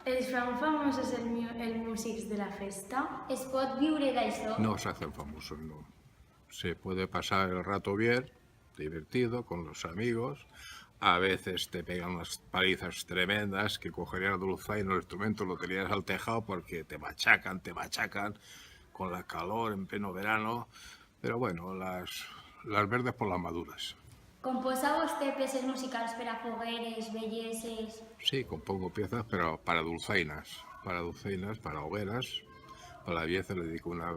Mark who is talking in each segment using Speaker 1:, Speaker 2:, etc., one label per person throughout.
Speaker 1: Els famosos el músics de la festa?
Speaker 2: Es pot viure d'això?
Speaker 3: No se hacen famosos, no. Se puede pasar el rato bien, divertido, con los amigos. A veces te pegan unas palizas tremendas que cogerías la dulzaina, el instrumento, lo tirarías al tejado porque te machacan con la calor en pleno verano. Pero bueno, las verdes por las maduras.
Speaker 2: Composa vostè peces musicals per a fogueres, belleses?
Speaker 3: Sí, compongo piezas, pero para dulzainas, para hogueras. Para la belleza le dedico una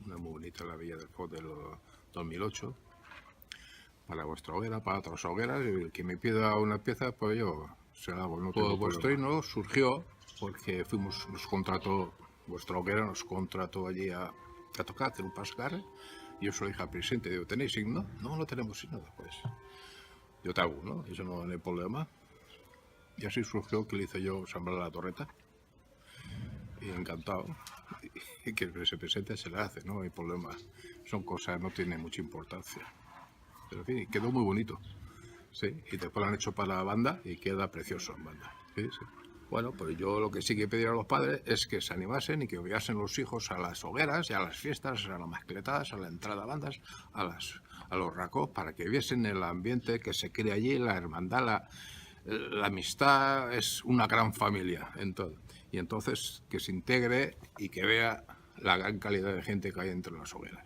Speaker 3: muy bonita, la Villa del Fot del 2008. Para vuestra hoguera, para otras hogueras, y el que me pida una pieza, pues yo se la hago. No todo vuestro himno surgió porque nos contrató, vuestra hoguera nos contrató allí a tocar, a hacer un pascar. Y yo soy hija presente, digo, ¿tenéis himno? No, no tenemos himno, pues yo te hago, ¿no? Eso no hay problema. Y así surgió que le hice yo sembrar la torreta. Y encantado. Y que se presente se le hace, no hay problema. Son cosas, no tienen mucha importancia. Pero en fin, quedó muy bonito. Sí, y después lo han hecho para la banda y queda precioso en banda. Sí, sí. Bueno, pues yo lo que sí que pedir a los padres es que se animasen y que obligasen los hijos a las hogueras y a las fiestas, a las mascletadas, a la entrada a bandas, a los racos, para que viesen el ambiente que se crea allí, la hermandad, la amistad, es una gran familia en todo. Y entonces que se integre y que vea la gran calidad de gente que hay entre las hogueras.